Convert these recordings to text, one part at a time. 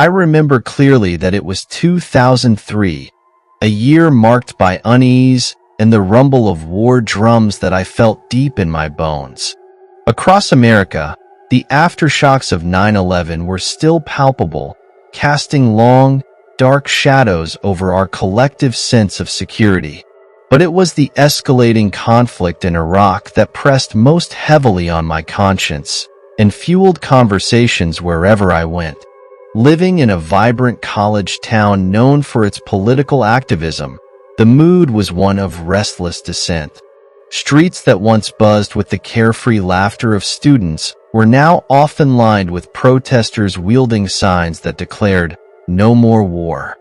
I remember clearly that it was 2003, a year marked by unease and the rumble of war drums that I felt deep in my bones. Across America, the aftershocks of 9/11 were still palpable, casting long, dark shadows over our collective sense of security. But it was the escalating conflict in Iraq that pressed most heavily on my conscience and fueled conversations wherever I went. Living in a vibrant college town known for its political activism, the mood was one of restless dissent. Streets that once buzzed with the carefree laughter of students were now often lined with protesters wielding signs that declared, "No more war."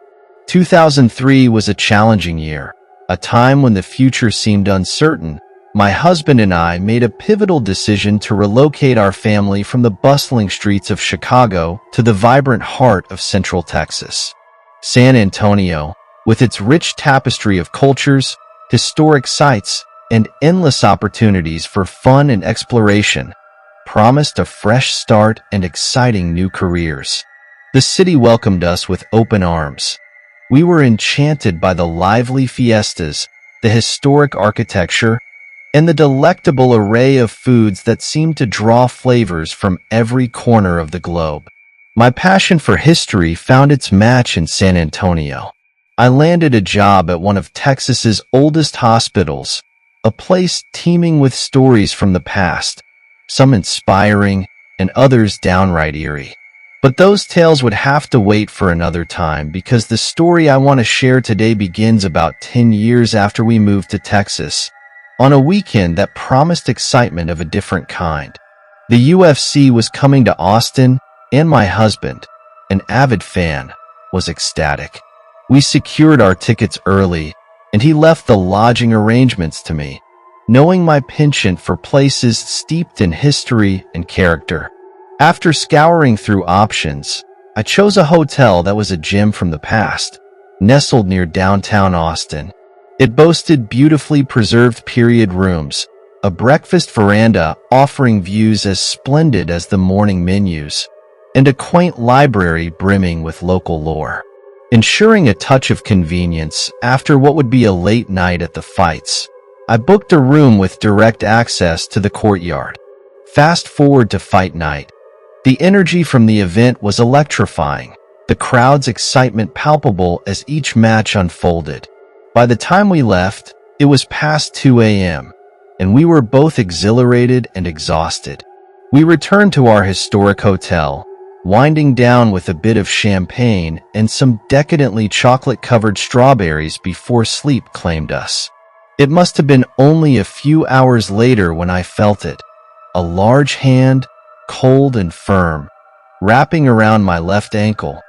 2003 was a challenging year, a time when the future seemed uncertain. My husband and I made a pivotal decision to relocate our family from the bustling streets of Chicago to the vibrant heart of Central Texas. San Antonio, with its rich tapestry of cultures, historic sites, and endless opportunities for fun and exploration, promised a fresh start and exciting new careers. The city welcomed us with open arms. We were enchanted by the lively fiestas, the historic architecture, and the delectable array of foods that seemed to draw flavors from every corner of the globe. My passion for history found its match in San Antonio. I landed a job at one of Texas's oldest hospitals, a place teeming with stories from the past, some inspiring and others downright eerie. But those tales would have to wait for another time because the story I want to share today begins about 10 years after we moved to Texas, on a weekend that promised excitement of a different kind. The UFC was coming to Austin, and my husband, an avid fan, was ecstatic. We secured our tickets early, and he left the lodging arrangements to me, knowing my penchant for places steeped in history and character. After scouring through options, I chose a hotel that was a gem from the past, nestled near downtown Austin. It boasted beautifully preserved period rooms, a breakfast veranda offering views as splendid as the morning menus, and a quaint library brimming with local lore. Ensuring a touch of convenience after what would be a late night at the fights, I booked a room with direct access to the courtyard. Fast forward to fight night. The energy from the event was electrifying, the crowd's excitement palpable as each match unfolded. By the time we left, it was past 2 a.m., and we were both exhilarated and exhausted. We returned to our historic hotel, winding down with a bit of champagne and some decadently chocolate-covered strawberries before sleep claimed us. It must have been only a few hours later when I felt it, a large hand, cold and firm, wrapping around my left ankle.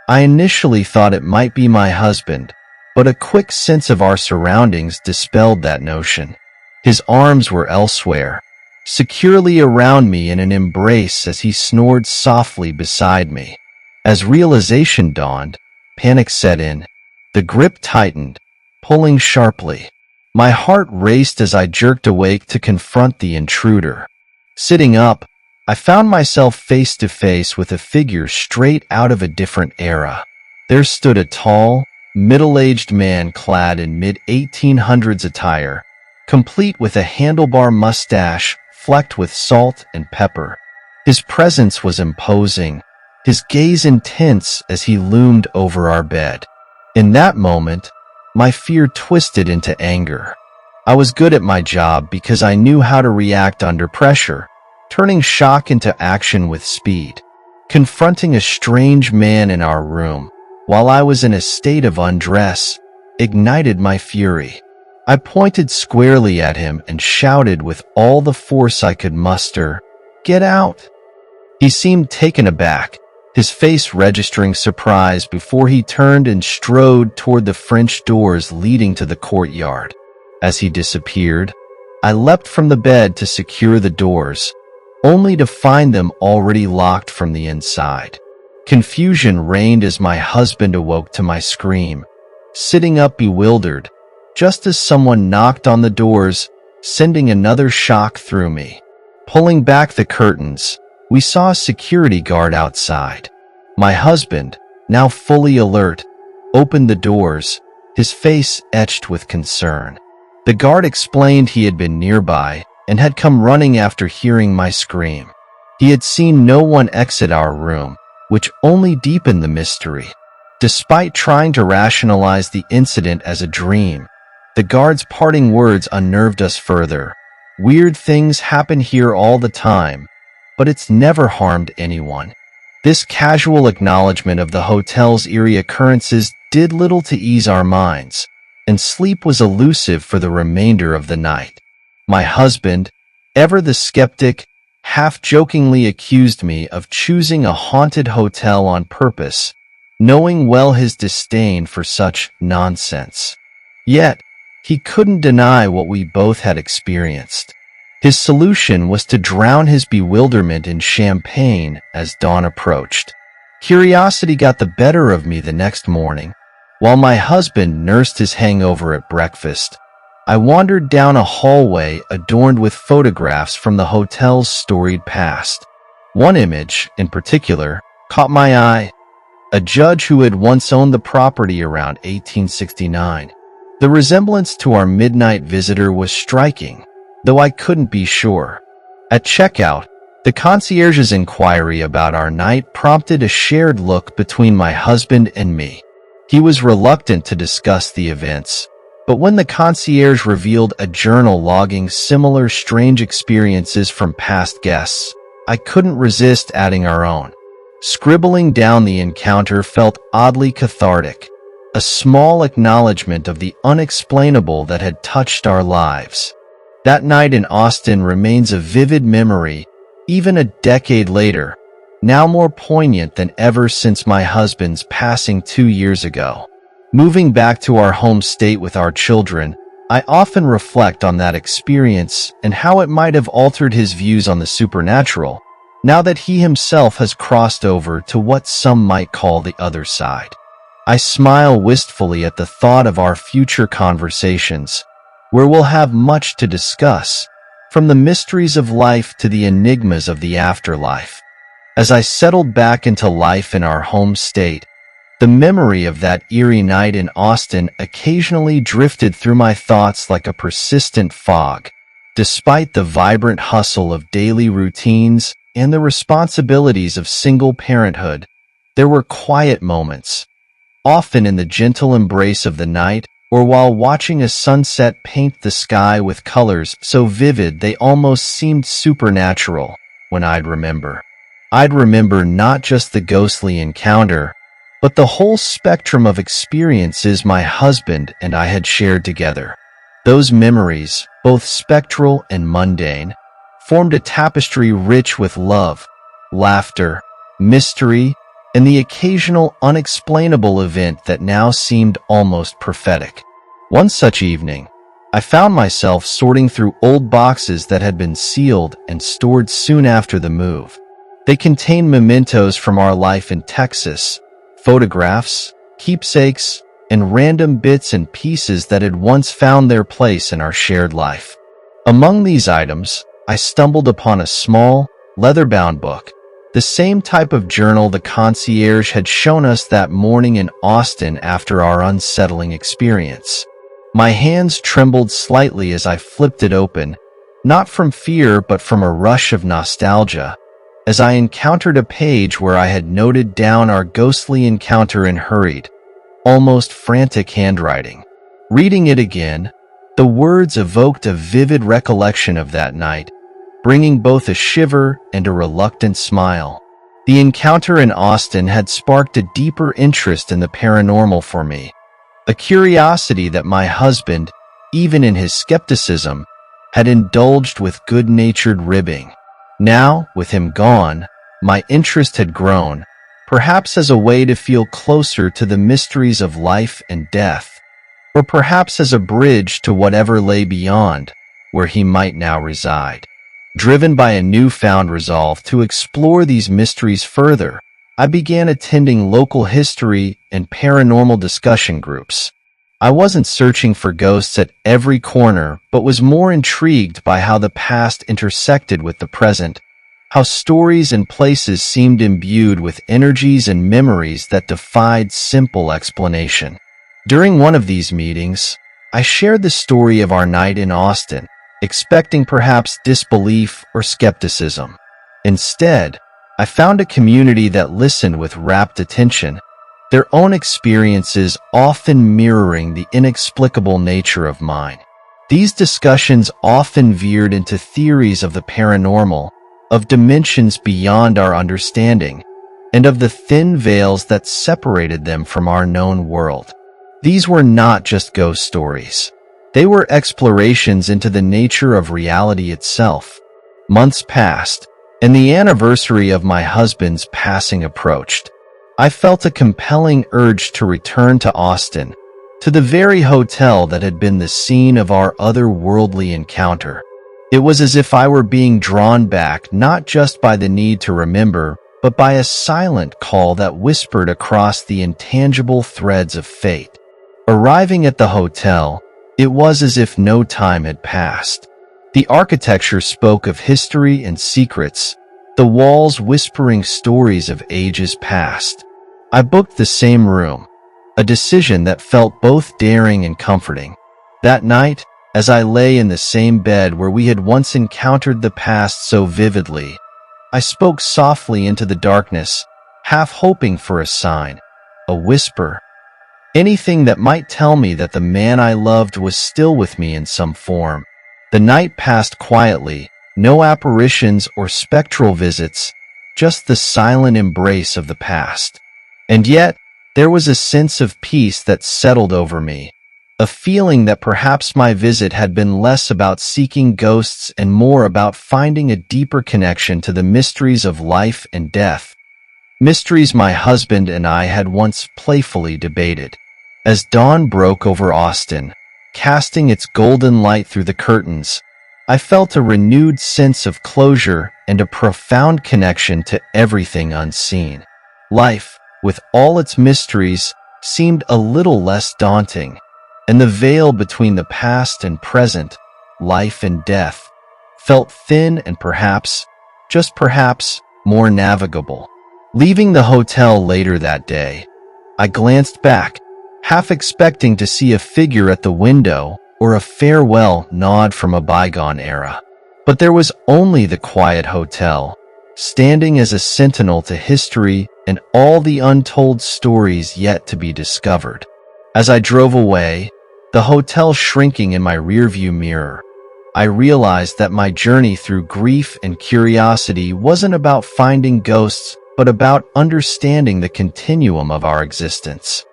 I initially thought it might be my husband, but a quick sense of our surroundings dispelled that notion. His arms were elsewhere, securely around me in an embrace as he snored softly beside me. As realization dawned, panic set in. The grip tightened, pulling sharply. My heart raced as I jerked awake to confront the intruder. Sitting up, I found myself face to face with a figure straight out of a different era. There stood a tall, middle-aged man clad in mid-1800s attire, complete with a handlebar mustache flecked with salt and pepper. His presence was imposing, his gaze intense as he loomed over our bed. In that moment, my fear twisted into anger. I was good at my job because I knew how to react under pressure, turning shock into action with speed. Confronting a strange man in our room, while I was in a state of undress, ignited my fury. I pointed squarely at him and shouted with all the force I could muster, "Get out!" He seemed taken aback, his face registering surprise before he turned and strode toward the French doors leading to the courtyard. As he disappeared, I leapt from the bed to secure the doors, only to find them already locked from the inside. Confusion reigned as my husband awoke to my scream, sitting up bewildered, just as someone knocked on the doors, sending another shock through me. Pulling back the curtains, we saw a security guard outside. My husband, now fully alert, opened the doors, his face etched with concern. The guard explained he had been nearby and had come running after hearing my scream. He had seen no one exit our room, which only deepened the mystery. Despite trying to rationalize the incident as a dream, the guard's parting words unnerved us further. Weird things happen here all the time, but it's never harmed anyone. This casual acknowledgement of the hotel's eerie occurrences did little to ease our minds, and sleep was elusive for the remainder of the night. My husband, ever the skeptic, half-jokingly accused me of choosing a haunted hotel on purpose, knowing well his disdain for such nonsense. Yet, he couldn't deny what we both had experienced. His solution was to drown his bewilderment in champagne as dawn approached. Curiosity got the better of me the next morning. While my husband nursed his hangover at breakfast, I wandered down a hallway adorned with photographs from the hotel's storied past. One image, in particular, caught my eye: a judge who had once owned the property around 1869. The resemblance to our midnight visitor was striking, though I couldn't be sure. At checkout, the concierge's inquiry about our night prompted a shared look between my husband and me. He was reluctant to discuss the events, but when the concierge revealed a journal logging similar strange experiences from past guests, I couldn't resist adding our own. Scribbling down the encounter felt oddly cathartic, a small acknowledgement of the unexplainable that had touched our lives. That night in Austin remains a vivid memory, even a decade later, now more poignant than ever since my husband's passing 2 years ago. Moving back to our home state with our children, I often reflect on that experience and how it might have altered his views on the supernatural, now that he himself has crossed over to what some might call the other side. I smile wistfully at the thought of our future conversations, where we'll have much to discuss, from the mysteries of life to the enigmas of the afterlife. As I settled back into life in our home state, the memory of that eerie night in Austin occasionally drifted through my thoughts like a persistent fog. Despite the vibrant hustle of daily routines and the responsibilities of single parenthood, there were quiet moments, often in the gentle embrace of the night, or while watching a sunset paint the sky with colors so vivid they almost seemed supernatural, when I'd remember not just the ghostly encounter, but the whole spectrum of experiences my husband and I had shared together. Those memories, both spectral and mundane, formed a tapestry rich with love, laughter, mystery, and the occasional unexplainable event that now seemed almost prophetic. One such evening, I found myself sorting through old boxes that had been sealed and stored soon after the move. They contained mementos from our life in Texas, photographs, keepsakes, and random bits and pieces that had once found their place in our shared life. Among these items, I stumbled upon a small, leather-bound book, the same type of journal the concierge had shown us that morning in Austin after our unsettling experience. My hands trembled slightly as I flipped it open, not from fear but from a rush of nostalgia, as I encountered a page where I had noted down our ghostly encounter in hurried, almost frantic handwriting. Reading it again, the words evoked a vivid recollection of that night, bringing both a shiver and a reluctant smile. The encounter in Austin had sparked a deeper interest in the paranormal for me, a curiosity that my husband, even in his skepticism, had indulged with good-natured ribbing. Now, with him gone, my interest had grown, perhaps as a way to feel closer to the mysteries of life and death, or perhaps as a bridge to whatever lay beyond, where he might now reside. Driven by a newfound resolve to explore these mysteries further, I began attending local history and paranormal discussion groups. I wasn't searching for ghosts at every corner, but was more intrigued by how the past intersected with the present, how stories and places seemed imbued with energies and memories that defied simple explanation. During one of these meetings, I shared the story of our night in Austin, expecting perhaps disbelief or skepticism. Instead, I found a community that listened with rapt attention, their own experiences often mirroring the inexplicable nature of mine. These discussions often veered into theories of the paranormal, of dimensions beyond our understanding, and of the thin veils that separated them from our known world. These were not just ghost stories. They were explorations into the nature of reality itself. Months passed, and the anniversary of my husband's passing approached. I felt a compelling urge to return to Austin, to the very hotel that had been the scene of our otherworldly encounter. It was as if I were being drawn back not just by the need to remember, but by a silent call that whispered across the intangible threads of fate. Arriving at the hotel, it was as if no time had passed. The architecture spoke of history and secrets, the walls whispering stories of ages past. I booked the same room, a decision that felt both daring and comforting. That night, as I lay in the same bed where we had once encountered the past so vividly, I spoke softly into the darkness, half hoping for a sign, a whisper, anything that might tell me that the man I loved was still with me in some form. The night passed quietly, no apparitions or spectral visits, just the silent embrace of the past. And yet, there was a sense of peace that settled over me, a feeling that perhaps my visit had been less about seeking ghosts and more about finding a deeper connection to the mysteries of life and death, mysteries my husband and I had once playfully debated. As dawn broke over Austin, casting its golden light through the curtains, I felt a renewed sense of closure and a profound connection to everything unseen. Life, with all its mysteries, seemed a little less daunting, and the veil between the past and present, life and death, felt thin and perhaps, just perhaps, more navigable. Leaving the hotel later that day, I glanced back, half expecting to see a figure at the window or a farewell nod from a bygone era. But there was only the quiet hotel, standing as a sentinel to history and all the untold stories yet to be discovered. As I drove away, the hotel shrinking in my rearview mirror, I realized that my journey through grief and curiosity wasn't about finding ghosts, but about understanding the continuum of our existence.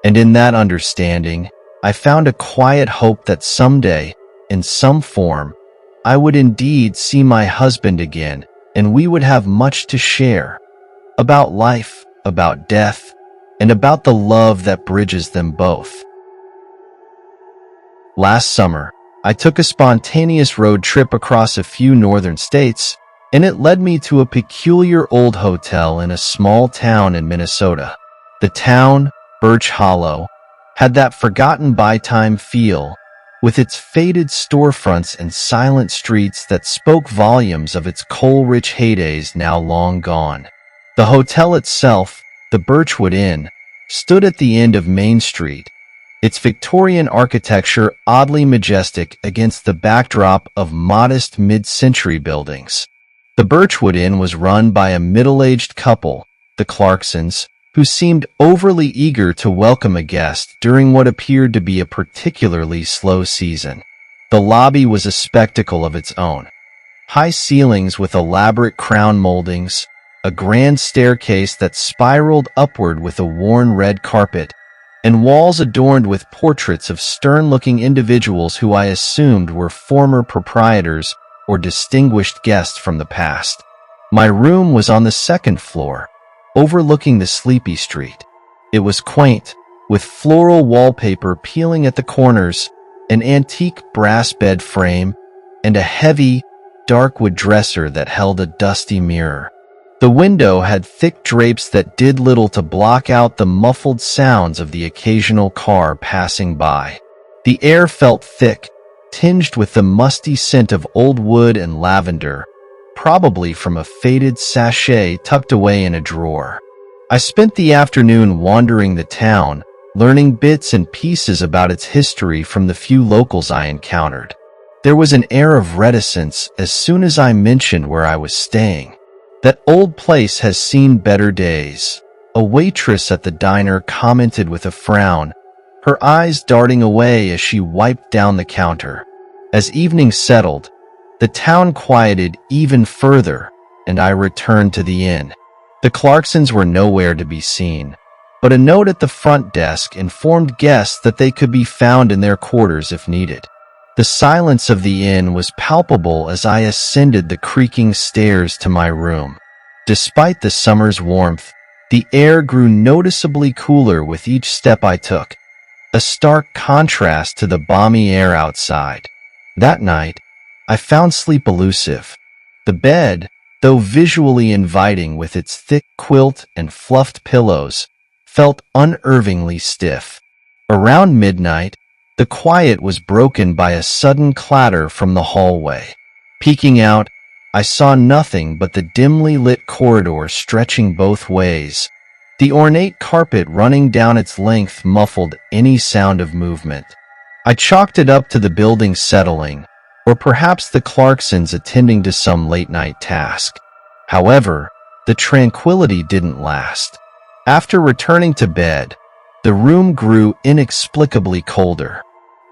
And in that understanding, I found a quiet hope that someday, in some form, I would indeed see my husband again, and we would have much to share. About life, about death, and about the love that bridges them both. Last summer, I took a spontaneous road trip across a few northern states, and it led me to a peculiar old hotel in a small town in Minnesota. The town, Birch Hollow, had that forgotten by-time feel, with its faded storefronts and silent streets that spoke volumes of its coal-rich heydays now long gone. The hotel itself, the Birchwood Inn, stood at the end of Main Street, its Victorian architecture oddly majestic against the backdrop of modest mid-century buildings. The Birchwood Inn was run by a middle-aged couple, the Clarksons, who seemed overly eager to welcome a guest during what appeared to be a particularly slow season. The lobby was a spectacle of its own. High ceilings with elaborate crown moldings, a grand staircase that spiraled upward with a worn red carpet, and walls adorned with portraits of stern-looking individuals who I assumed were former proprietors or distinguished guests from the past. My room was on the second floor, overlooking the sleepy street. It was quaint, with floral wallpaper peeling at the corners, an antique brass bed frame, and a heavy, dark wood dresser that held a dusty mirror. The window had thick drapes that did little to block out the muffled sounds of the occasional car passing by. The air felt thick, tinged with the musty scent of old wood and lavender, probably from a faded sachet tucked away in a drawer. I spent the afternoon wandering the town, learning bits and pieces about its history from the few locals I encountered. There was an air of reticence as soon as I mentioned where I was staying. "That old place has seen better days," a waitress at the diner commented with a frown, her eyes darting away as she wiped down the counter. As evening settled, the town quieted even further, and I returned to the inn. The Clarksons were nowhere to be seen, but a note at the front desk informed guests that they could be found in their quarters if needed. The silence of the inn was palpable as I ascended the creaking stairs to my room. Despite the summer's warmth, the air grew noticeably cooler with each step I took, a stark contrast to the balmy air outside. That night, I found sleep elusive. The bed, though visually inviting with its thick quilt and fluffed pillows, felt unnervingly stiff. Around midnight, the quiet was broken by a sudden clatter from the hallway. Peeking out, I saw nothing but the dimly lit corridor stretching both ways. The ornate carpet running down its length muffled any sound of movement. I chalked it up to the building settling, or perhaps the Clarksons attending to some late-night task. However, the tranquility didn't last. After returning to bed, the room grew inexplicably colder.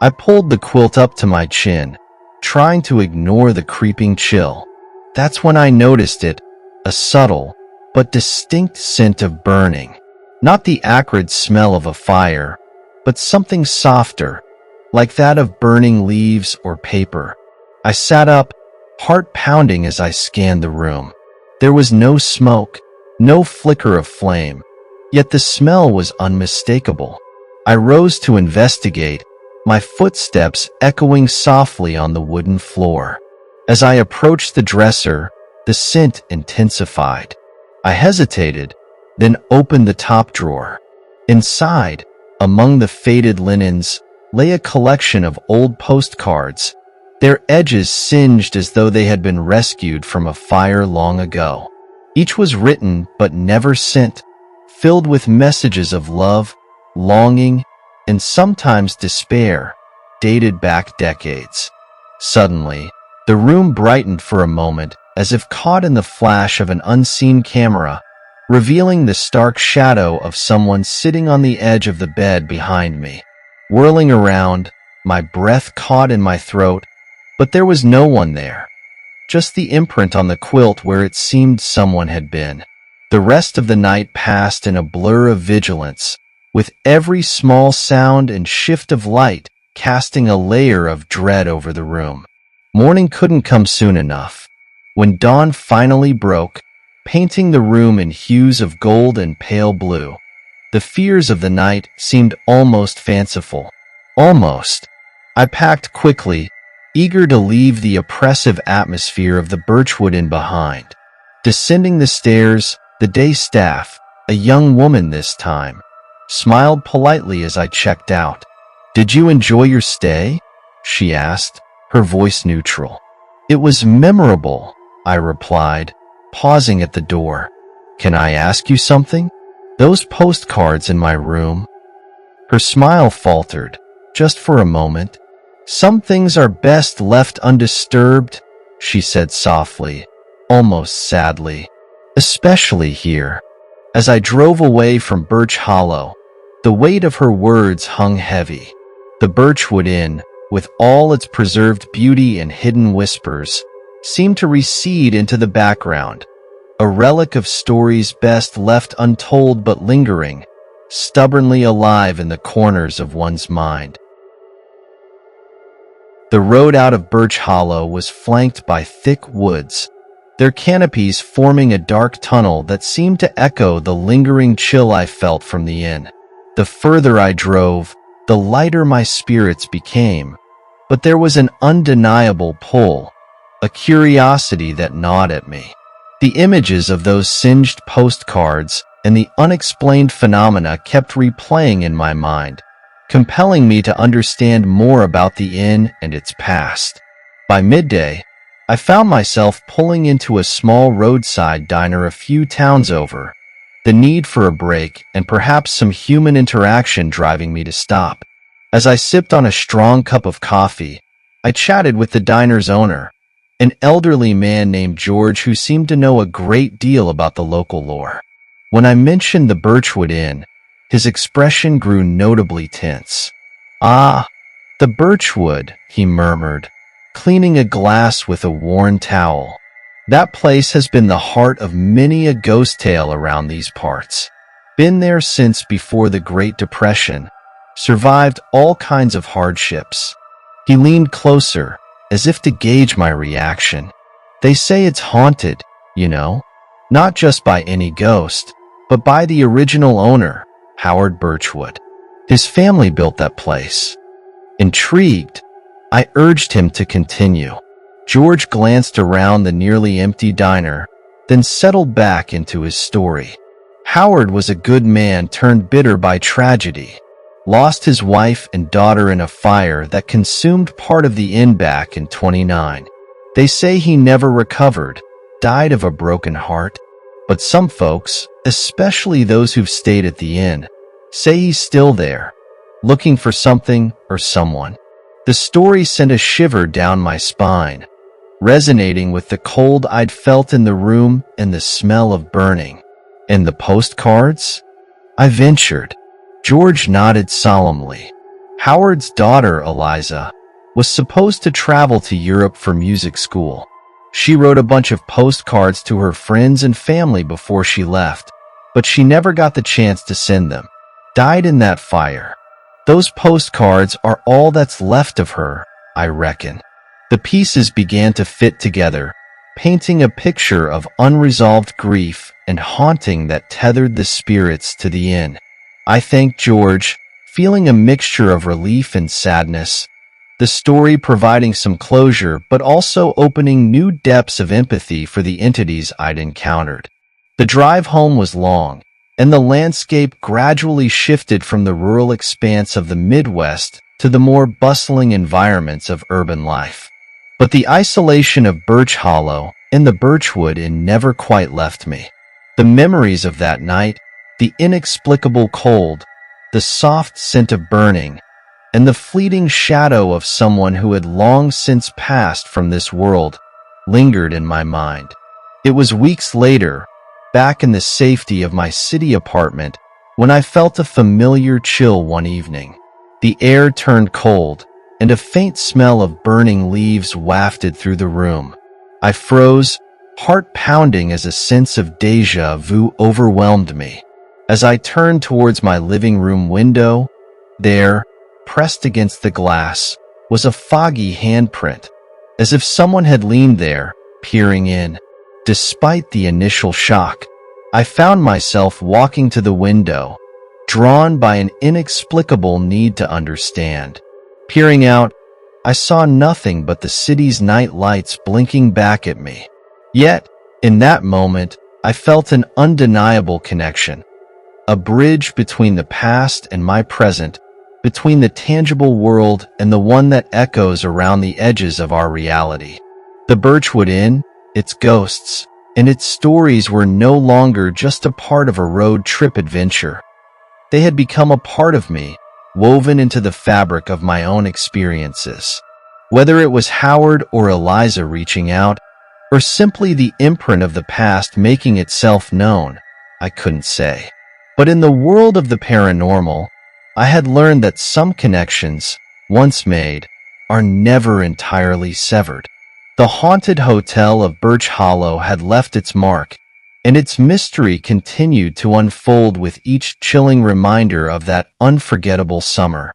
I pulled the quilt up to my chin, trying to ignore the creeping chill. That's when I noticed it, a subtle but distinct scent of burning. Not the acrid smell of a fire, but something softer, like that of burning leaves or paper. I sat up, heart pounding as I scanned the room. There was no smoke, no flicker of flame, yet the smell was unmistakable. I rose to investigate, my footsteps echoing softly on the wooden floor. As I approached the dresser, the scent intensified. I hesitated, then opened the top drawer. Inside, among the faded linens, lay a collection of old postcards, their edges singed as though they had been rescued from a fire long ago. Each was written but never sent, filled with messages of love, longing, and sometimes despair, dated back decades. Suddenly, the room brightened for a moment, as if caught in the flash of an unseen camera, revealing the stark shadow of someone sitting on the edge of the bed behind me. Whirling around, my breath caught in my throat, but there was no one there. Just the imprint on the quilt where it seemed someone had been. The rest of the night passed in a blur of vigilance, with every small sound and shift of light casting a layer of dread over the room. Morning couldn't come soon enough. When dawn finally broke, painting the room in hues of gold and pale blue, the fears of the night seemed almost fanciful. Almost. I packed quickly, eager to leave the oppressive atmosphere of the Birchwood Inn behind. Descending the stairs, the day staff, a young woman this time, smiled politely as I checked out. "Did you enjoy your stay?" she asked, her voice neutral. "It was memorable," I replied, pausing at the door. "Can I ask you something? Those postcards in my room?" Her smile faltered, just for a moment. "Some things are best left undisturbed," she said softly, almost sadly. "Especially here." As I drove away from Birch Hollow, the weight of her words hung heavy. The Birchwood Inn, with all its preserved beauty and hidden whispers, seemed to recede into the background, a relic of stories best left untold but lingering, stubbornly alive in the corners of one's mind. The road out of Birch Hollow was flanked by thick woods, their canopies forming a dark tunnel that seemed to echo the lingering chill I felt from the inn. The further I drove, the lighter my spirits became, but there was an undeniable pull, a curiosity that gnawed at me. The images of those singed postcards and the unexplained phenomena kept replaying in my mind, compelling me to understand more about the inn and its past. By midday, I found myself pulling into a small roadside diner a few towns over, the need for a break and perhaps some human interaction driving me to stop. As I sipped on a strong cup of coffee, I chatted with the diner's owner, an elderly man named George who seemed to know a great deal about the local lore. When I mentioned the Birchwood Inn, his expression grew notably tense. "Ah, the Birchwood," he murmured, cleaning a glass with a worn towel. "That place has been the heart of many a ghost tale around these parts. Been there since before the Great Depression. Survived all kinds of hardships." He leaned closer, as if to gauge my reaction. "They say it's haunted, you know, not just by any ghost, but by the original owner, Howard Birchwood. His family built that place." Intrigued, I urged him to continue. George glanced around the nearly empty diner, then settled back into his story. "Howard was a good man turned bitter by tragedy. Lost his wife and daughter in a fire that consumed part of the inn back in 29. They say he never recovered, died of a broken heart. But some folks, especially those who've stayed at the inn, say he's still there, looking for something or someone." The story sent a shiver down my spine, resonating with the cold I'd felt in the room and the smell of burning. "And the postcards?" I ventured. George nodded solemnly. "Howard's daughter, Eliza, was supposed to travel to Europe for music school. She wrote a bunch of postcards to her friends and family before she left, but she never got the chance to send them. Died in that fire. Those postcards are all that's left of her, I reckon." The pieces began to fit together, painting a picture of unresolved grief and haunting that tethered the spirits to the inn. I thanked George, feeling a mixture of relief and sadness, the story providing some closure but also opening new depths of empathy for the entities I'd encountered. The drive home was long, and the landscape gradually shifted from the rural expanse of the Midwest to the more bustling environments of urban life. But the isolation of Birch Hollow and the Birchwood Inn never quite left me. The memories of that night, the inexplicable cold, the soft scent of burning, and the fleeting shadow of someone who had long since passed from this world lingered in my mind. It was weeks later, back in the safety of my city apartment, when I felt a familiar chill one evening. The air turned cold, and a faint smell of burning leaves wafted through the room. I froze, heart pounding as a sense of déjà vu overwhelmed me. As I turned towards my living room window, there, pressed against the glass, was a foggy handprint, as if someone had leaned there, peering in. Despite the initial shock, I found myself walking to the window, drawn by an inexplicable need to understand. Peering out, I saw nothing but the city's night lights blinking back at me. Yet, in that moment, I felt an undeniable connection. A bridge between the past and my present, between the tangible world and the one that echoes around the edges of our reality. The Birchwood Inn, its ghosts, and its stories were no longer just a part of a road trip adventure. They had become a part of me, woven into the fabric of my own experiences. Whether it was Howard or Eliza reaching out, or simply the imprint of the past making itself known, I couldn't say. But in the world of the paranormal, I had learned that some connections, once made, are never entirely severed. The haunted hotel of Birch Hollow had left its mark, and its mystery continued to unfold with each chilling reminder of that unforgettable summer.